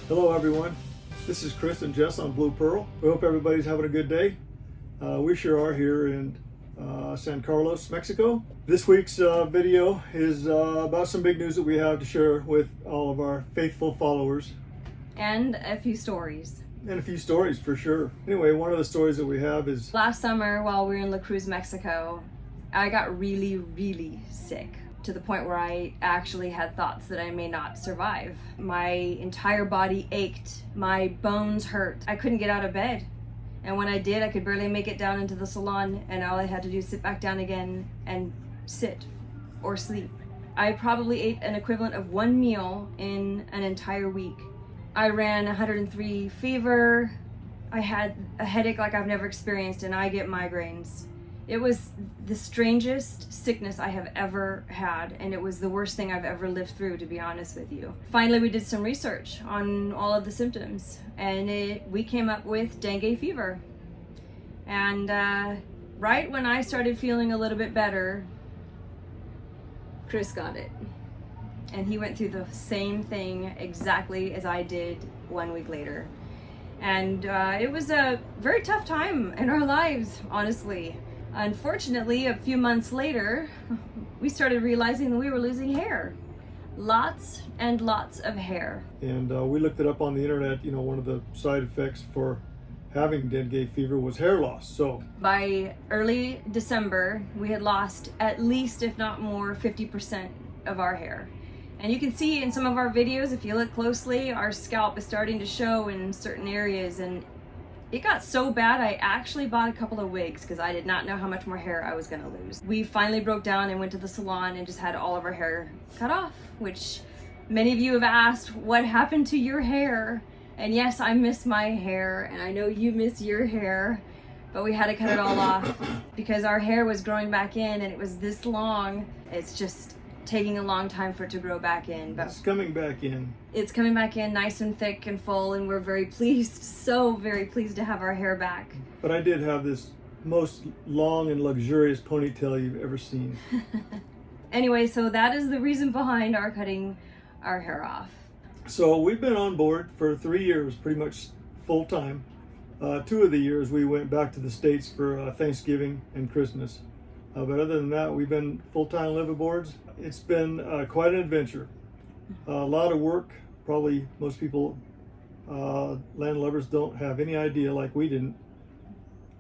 Hello everyone, this is Chris and Jess on Blue Pearl. We hope everybody's having a good day. We sure are here in San Carlos, Mexico. This week's video is about some big news that we have to share with all of our faithful followers. And a few stories. And a few stories for sure. Anyway, one of the stories that we have is... Last summer while we were in La Cruz, Mexico, I got really sick. To the point where I actually had thoughts that I may not survive. My entire body ached, my bones hurt. I couldn't get out of bed. And when I did, I could barely make it down into the salon, and all I had to do is sit back down again and sit or sleep. I probably ate an equivalent of one meal in an entire week. I ran 103 fever. I had a headache like I've never experienced, and I get migraines. It was the strangest sickness I have ever had, and it was the worst thing I've ever lived through, to be honest with you. Finally, we did some research on all of the symptoms, and we came up with dengue fever. And right when I started feeling a little bit better, Chris got it. And he went through the same thing exactly as I did 1 week later. And it was a very tough time in our lives, honestly. Unfortunately, a few months later, we started realizing that we were losing hair. Lots and lots of hair. And we looked it up on the internet. You know, one of the side effects for having dengue fever was hair loss. So by early December, we had lost at least, if not more, 50% of our hair. And you can see in some of our videos, if you look closely, our scalp is starting to show in certain areas, and it got so bad I actually bought a couple of wigs because I did not know how much more hair I was going to lose. We finally broke down and went to the salon and just had all of our hair cut off, which many of you have asked, what happened to your hair? And yes, I miss my hair, and I know you miss your hair, but we had to cut it all off because our hair was growing back in, and it was this long. It's just taking a long time for it to grow back in, but it's coming back in. It's coming back in nice and thick and full, and we're very pleased, so very pleased to have our hair back. But I did have this most long and luxurious ponytail you've ever seen. Anyway, so that is the reason behind our cutting our hair off. So we've been on board for 3 years, pretty much full time. 2 of the years we went back to the States for Thanksgiving and Christmas. But other than that, we've been full-time liveaboards. It's been quite an adventure. A lot of work. Probably most people, landlubbers, don't have any idea, like we didn't,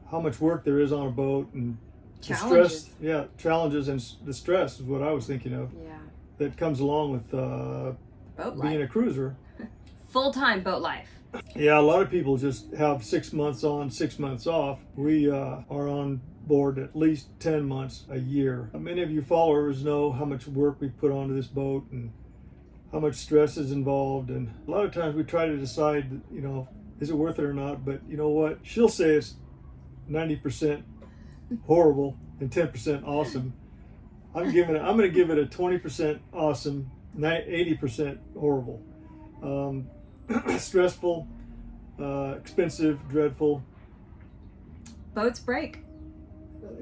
how much work there is on a boat, and challenges. The stress. Yeah, challenges and the stress is what I was thinking of. Yeah. That comes along with being a cruiser. Full-time boat life. Yeah, a lot of people just have 6 months on, 6 months off. We are on board at least 10 months a year. Many of you followers know how much work we put onto this boat and how much stress is involved, and a lot of times we try to decide, you know, is it worth it or not. But you know what, she'll say it's 90% horrible and 10% awesome. I'm going to give it a 20% awesome, 80% horrible. Stressful, expensive, dreadful. Boats break.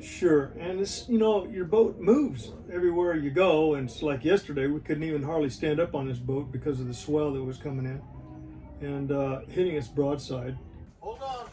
Sure, and it's, you know, your boat moves everywhere you go, and it's like yesterday we couldn't even hardly stand up on this boat because of the swell that was coming in and hitting us broadside. Hold on.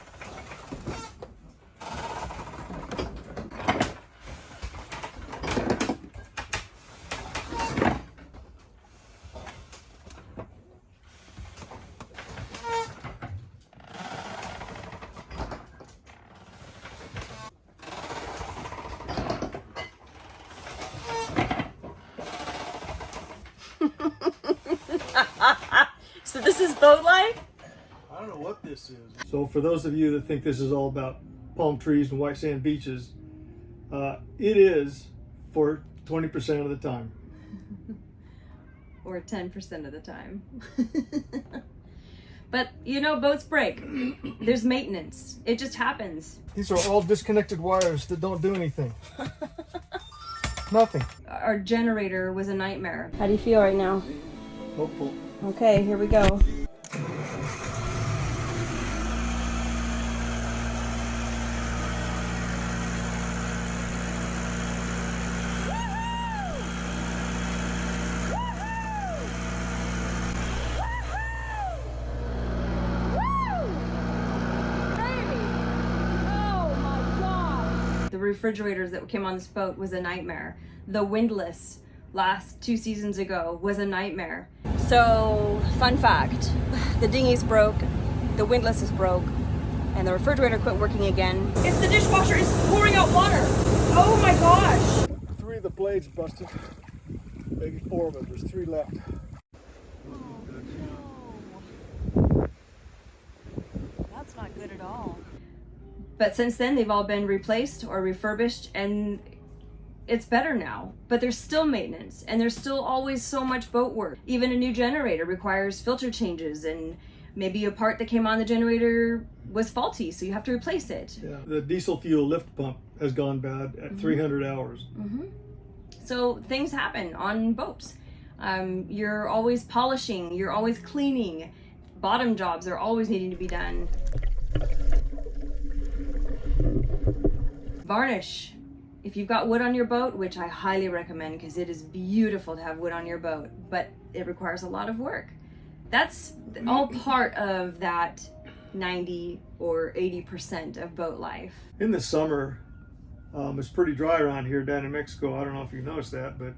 So this is boat life? I don't know what this is. So for those of you that think this is all about palm trees and white sand beaches, it is for 20% of the time. Or 10% of the time. But you know, boats break. There's maintenance. It just happens. These are all disconnected wires that don't do anything. Nothing. Our generator was a nightmare. How do you feel right now? Hopeful. Okay, here we go. refrigerators that came on this boat was a nightmare. The windlass last 2 seasons ago was a nightmare. So, fun fact, the dinghy's broke, the windlass is broke, and the refrigerator quit working again. If the dishwasher is pouring out water. Oh my gosh. 3 of the blades busted. Maybe 4 of them. There's 3 left. That's not good at all. But since then, they've all been replaced or refurbished, and it's better now. But there's still maintenance, and there's still always so much boat work. Even a new generator requires filter changes, and maybe a part that came on the generator was faulty, so you have to replace it. Yeah, the diesel fuel lift pump has gone bad at 300 hours. So things happen on boats. You're always polishing, you're always cleaning. Bottom jobs are always needing to be done. Varnish. If you've got wood on your boat, which I highly recommend because it is beautiful to have wood on your boat, but it requires a lot of work. That's all part of that 90 or 80% of boat life. In the summer, it's pretty dry around here down in Mexico. I don't know if you noticed that, but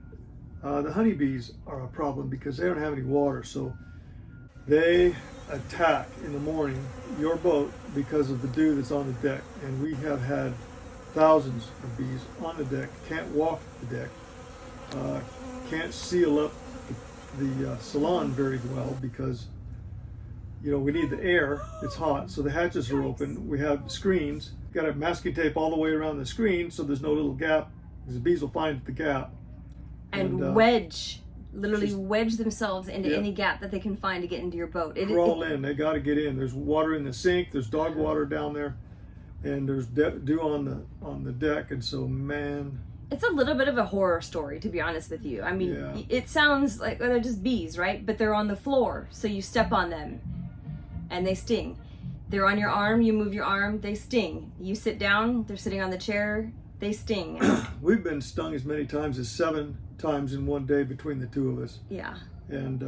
the honeybees are a problem because they don't have any water. So they attack in the morning your boat because of the dew that's on the deck. And we have had thousands of bees on the deck, can't walk the deck, can't seal up the salon very well because, you know, we need the air, it's hot, so the hatches are open. We have screens, got to masking tape all the way around the screen so there's no little gap, because the bees will find the gap. And wedge, literally wedge themselves into any gap that they can find to get into your boat. Crawl in, they got to get in. There's water in the sink, there's dog water down there, and there's dew on the deck, and so, man... It's a little bit of a horror story, to be honest with you. I mean, it sounds like they're just bees, right? But they're on the floor, so you step on them, and they sting. They're on your arm, you move your arm, they sting. You sit down, they're sitting on the chair, they sting. We've been stung as many times as 7 times in one day between the 2 of us. Yeah. And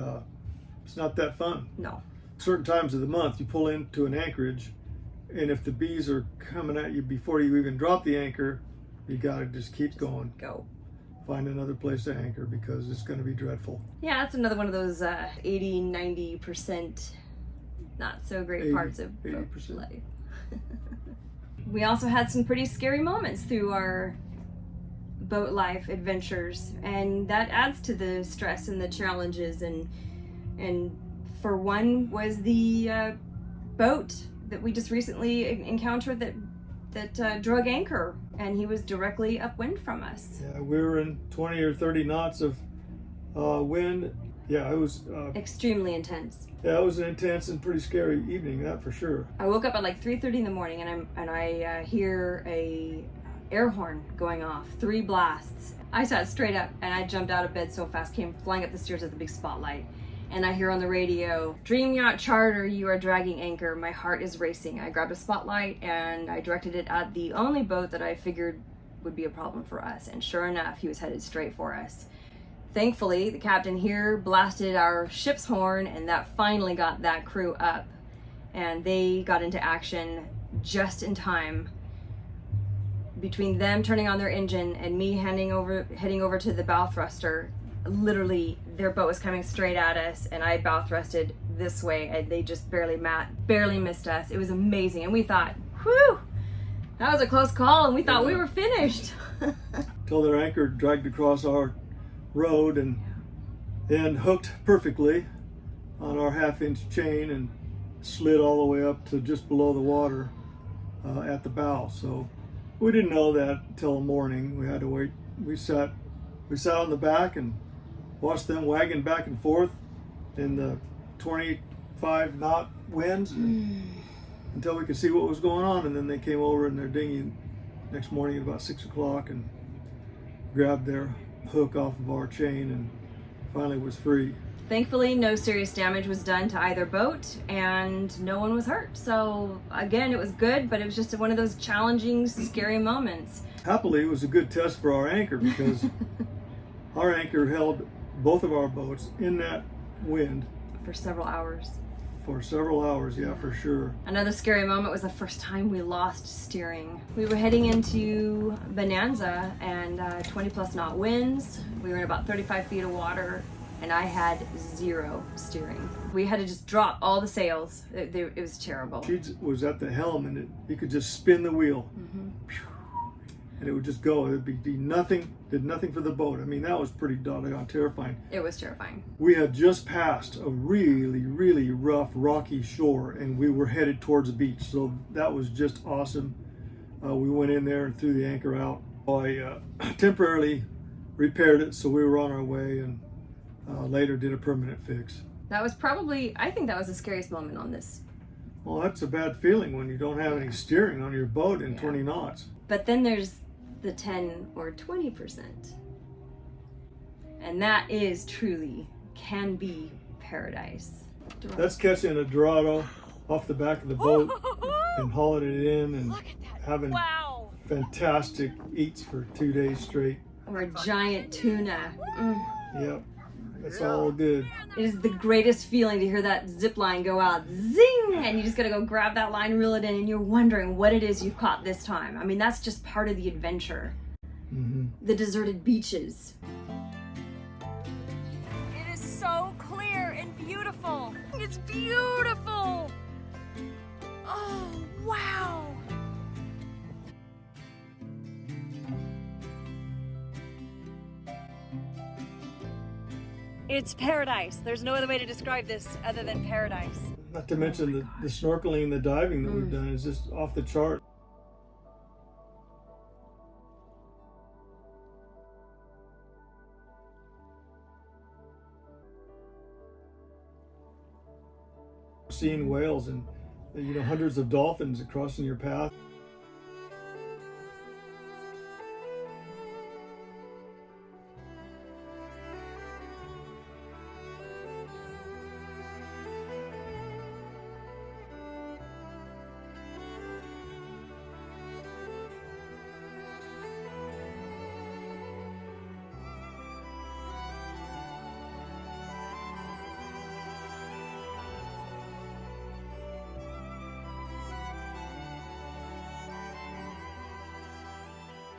it's not that fun. No. Certain times of the month, you pull into an anchorage, and if the bees are coming at you before you even drop the anchor, you gotta just keep going. Go. Find another place to anchor because it's gonna be dreadful. Yeah, that's another one of those 80, 90% not so great parts of boat life. We also had some pretty scary moments through our boat life adventures, and that adds to the stress and the challenges. And for one was the boat that we just recently encountered that drug anchor, and he was directly upwind from us. Yeah, we were in 20 or 30 knots of wind. Yeah, it was extremely intense. Yeah, it was an intense and pretty scary evening, that for sure. I woke up at like 3:30 in the morning, and I hear a air horn going off, 3 blasts. I sat straight up and I jumped out of bed so fast, came flying up the stairs with a big spotlight. And I hear on the radio, "Dream Yacht Charter, you are dragging anchor." My heart is racing. I grabbed a spotlight and I directed it at the only boat that I figured would be a problem for us. And sure enough, he was headed straight for us. Thankfully, the captain here blasted our ship's horn, and that finally got that crew up. And they got into action just in time. Between them turning on their engine and me heading over to the bow thruster, literally their boat was coming straight at us, and I bow thrusted this way, and they just barely missed us. It was amazing, and we thought, whew, that was a close call, and we thought we were finished. Till their anchor dragged across our road and hooked perfectly on our 1/2-inch chain and slid all the way up to just below the water at the bow. So we didn't know that till morning. We had to wait. We sat on the back and watched them wagging back and forth in the 25 knot winds until we could see what was going on. And then they came over in their dinghy next morning at about 6 o'clock and grabbed their hook off of our chain and finally was free. Thankfully, no serious damage was done to either boat, and no one was hurt. So again, it was good, but it was just one of those challenging, scary moments. Happily, it was a good test for our anchor because our anchor held both of our boats in that wind for several hours. for several hours, yeah, for sure. Another scary moment was the first time we lost steering. We were heading into Bonanza and 20 plus knot winds. We were in about 35 feet of water and I had zero steering. We had to just drop all the sails. It was terrible. She was at the helm and you could just spin the wheel. And it would just go. It'd be nothing, did nothing for the boat. I mean, that was pretty doggone terrifying. It was terrifying. We had just passed a really, really rough, rocky shore, and we were headed towards the beach. So that was just awesome. We went in there and threw the anchor out. I temporarily repaired it, so we were on our way, and later did a permanent fix. That was probably, I think that was the scariest moment on this. Well, that's a bad feeling when you don't have any steering on your boat in 20 knots. But then there's the 10 or 20%. And that is truly, can be paradise. That's catching a Dorado off the back of the boat and hauling it in and having fantastic eats for 2 days straight. Or a giant tuna. Yep, it's all good. It is the greatest feeling to hear that zip line go out, zing, and you just gotta go grab that line, reel it in, and you're wondering what it is you've caught this time. I mean, that's just part of the adventure. The deserted beaches. It is so clear and beautiful. It's beautiful. Oh, wow. It's paradise. There's no other way to describe this other than paradise. Not to mention the snorkeling and the diving that we've done is just off the chart. Seeing whales and hundreds of dolphins crossing your path.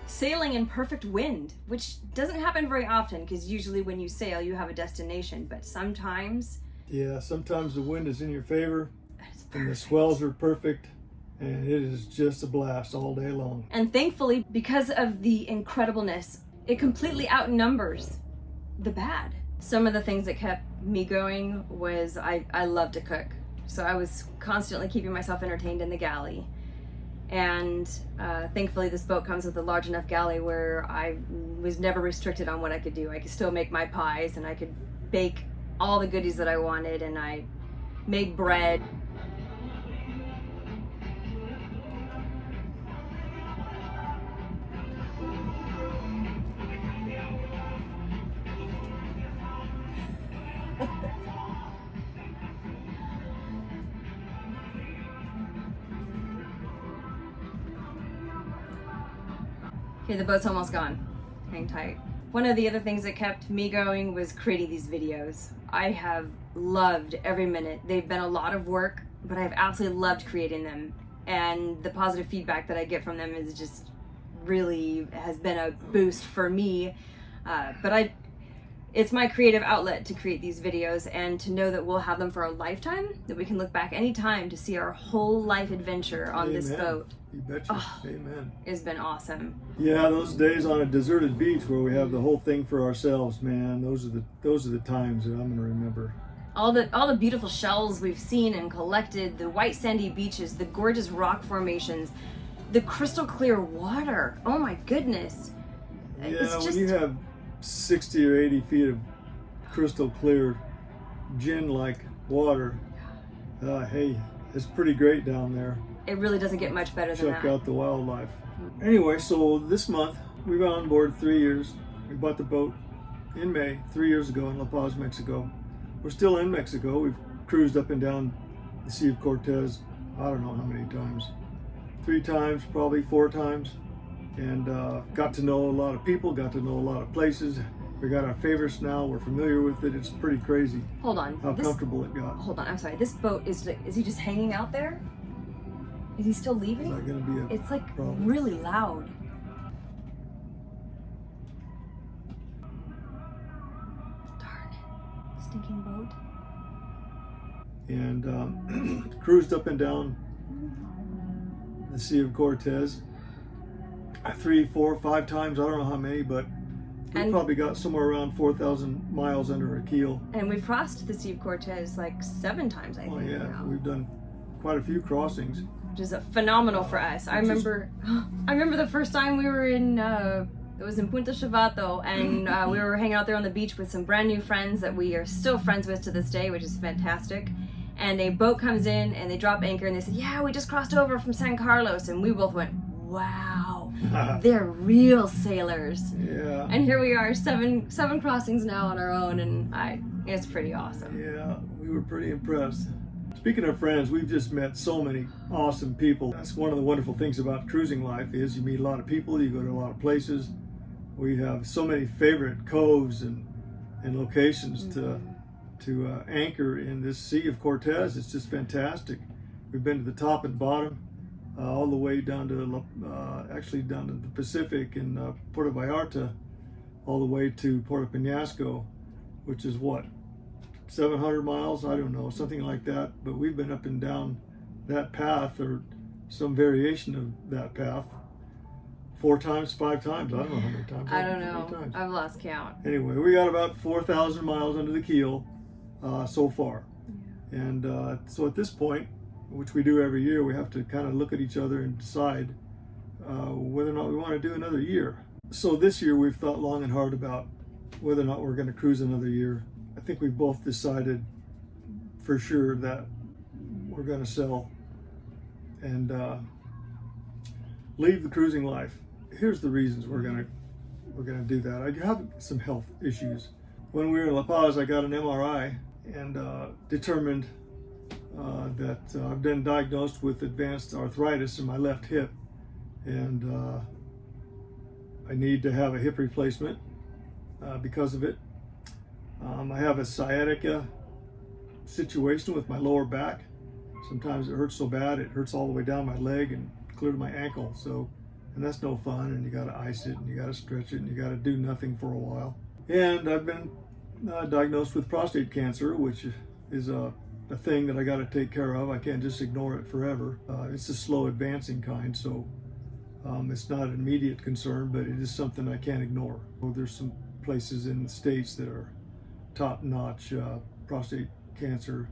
Sailing in perfect wind, which doesn't happen very often because usually when you sail you have a destination, but sometimes... Yeah, sometimes the wind is in your favor and the swells are perfect and it is just a blast all day long. And thankfully, because of the incredibleness, it completely outnumbers the bad. Some of the things that kept me going was I love to cook. So I was constantly keeping myself entertained in the galley. And thankfully this boat comes with a large enough galley where I was never restricted on what I could do. I could still make my pies and I could bake all the goodies that I wanted, and I made bread. Okay, the boat's almost gone. Hang tight. One of the other things that kept me going was creating these videos. I have loved every minute. They've been a lot of work, but I've absolutely loved creating them. And the positive feedback that I get from them is just really has been a boost for me. It's my creative outlet to create these videos and to know that we'll have them for a lifetime, that we can look back anytime to see our whole life adventure on this boat. You betcha. Amen. It's been awesome. Yeah, those days on a deserted beach where we have the whole thing for ourselves, man, those are the times that I'm gonna remember. All the beautiful shells we've seen and collected, the white sandy beaches, the gorgeous rock formations, the crystal clear water. Oh my goodness. Yeah, when you have 60 or 80 feet of crystal clear gin-like water, hey, it's pretty great down there. It really doesn't get much better than that. Check out the wildlife. Anyway, so this month we've been on board 3 years. We bought the boat in May 3 years ago in La Paz, Mexico. We're still in Mexico. We've cruised up and down the Sea of Cortez, I don't know how many times. 3 times, probably 4 times. And got to know a lot of people, got to know a lot of places, We got our favorites now. We're familiar with it. It's pretty crazy Hold on. how comfortable it got. Hold on, I'm sorry. This boat is he just hanging out there? Is he still Is leaving? that going to be a It's like problem? really loud. Darn it. Stinking boat. And cruised up and down the Sea of Cortez 3, 4, 5 times. I don't know how many, but we And- probably got somewhere around 4,000 miles under our keel. And we've crossed the Sea of Cortez like 7 times, I think. Oh yeah, now. we've done quite a few crossings. Which is phenomenal for us. I remember the first time we were in it was in Punta Chavato, and we were hanging out there on the beach with some brand new friends that we are still friends with to this day, which is fantastic. And a boat comes in and they drop anchor and they said, yeah, we just crossed over from San Carlos, and we both went, wow, they're real sailors. Yeah. And here we are, seven crossings now on our own, and it's pretty awesome. Yeah, we were pretty impressed. Speaking of friends, we've just met so many awesome people. That's one of the wonderful things about cruising life is you meet a lot of people, you go to a lot of places. We have so many favorite coves and locations to anchor in this Sea of Cortez. It's just fantastic. We've been to the top and bottom, all the way down to actually down to the Pacific in Puerto Vallarta, all the way to Puerto Penasco, which is what, 700 miles? I don't know, something like that. But we've been up and down that path, or some variation of that path, 4 times, 5 times. I don't know how many times. I don't How many know. times? I've lost count. Anyway, we got about 4,000 miles under the keel so far. And so at this point, which we do every year, we have to kind of look at each other and decide whether or not we want to do another year. So this year we've thought long and hard about whether or not we're going to cruise another year. I think we've both decided for sure that we're going to sell and leave the cruising life. Here's the reasons we're gonna do that. I have some health issues. When we were in La Paz, I got an MRI and determined that I've been diagnosed with advanced arthritis in my left hip, and I need to have a hip replacement because of it. I have a sciatica situation with my lower back. Sometimes it hurts so bad it hurts all the way down my leg and clear to my ankle. So, and that's no fun. And you got to ice it, and you got to stretch it, and you got to do nothing for a while. And I've been diagnosed with prostate cancer, which is a thing that I got to take care of. I can't just ignore it forever. It's a slow advancing kind, so it's not an immediate concern, but it is something I can't ignore. Well, there's some places in the States that are top-notch prostate cancer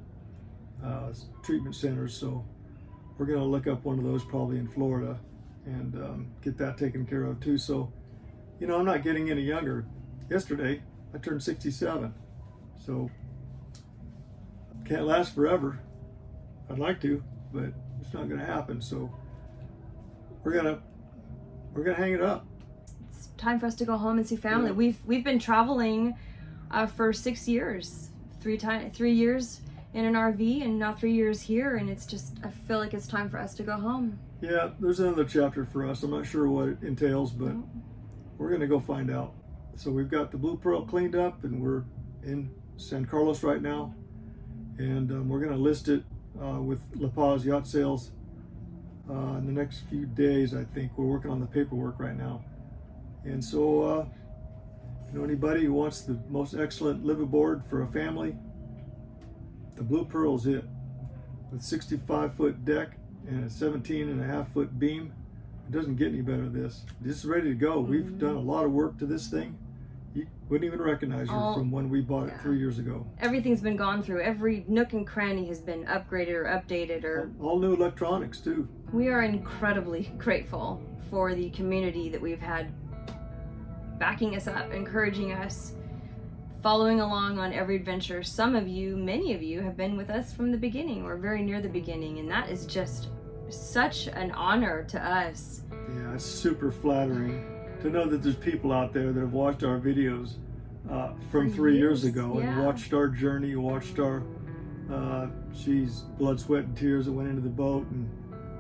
treatment centers, so we're going to look up one of those probably in Florida and get that taken care of too. So, you know, I'm not getting any younger. Yesterday I turned 67, so can't last forever. I'd like to, but it's not going to happen. So we're gonna hang it up. It's time for us to go home and see family. Yeah. We've been traveling for 6 years, 3 years in an RV, and now 3 years here, and it's just, I feel like it's time for us to go home. Yeah, there's another chapter for us. I'm not sure what it entails, but we're going to go find out. So we've got the Blue Pearl cleaned up, and we're in San Carlos right now, and we're going to list it with La Paz Yacht Sales in the next few days. I think we're working on the paperwork right now, and so you know, anybody who wants the most excellent liveaboard for a family, the Blue Pearl's it. With 65-foot deck and a 17.5-foot beam, it doesn't get any better than this. This is ready to go. We've done a lot of work to this thing. You wouldn't even recognize her from when we bought it 3 years ago. Everything's been gone through. Every nook and cranny has been upgraded or updated, or All new electronics too. we are incredibly grateful for the community that we've had backing us up, encouraging us, following along on every adventure. Some of you, many of you, have been with us from the beginning or very near the beginning, and that is just such an honor to us. Yeah, it's super flattering to know that there's people out there that have watched our videos from 3 years ago and watched our journey, watched our blood, sweat, and tears that went into the boat,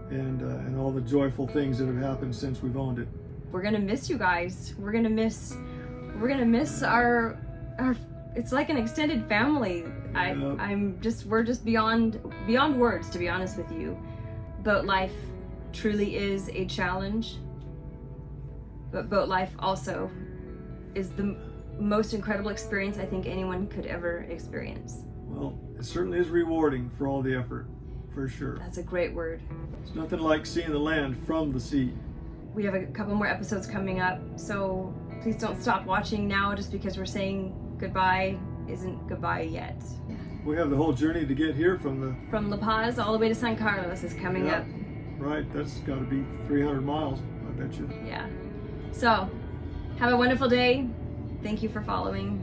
and all the joyful things that have happened since we've owned it. We're gonna miss you guys. We're gonna miss we're gonna miss our it's like an extended family. We're just beyond words, to be honest with you. Boat life truly is a challenge, but boat life also is the most incredible experience I think anyone could ever experience. Well, it certainly is rewarding for all the effort, for sure. That's a great word. It's nothing like seeing the land from the sea. We have a couple more episodes coming up, so please don't stop watching now just because we're saying goodbye isn't goodbye yet. We have the whole journey to get here from La Paz all the way to San Carlos is coming up. Right, that's got to be 300 miles, I bet you. Yeah. So, have a wonderful day. Thank you for following.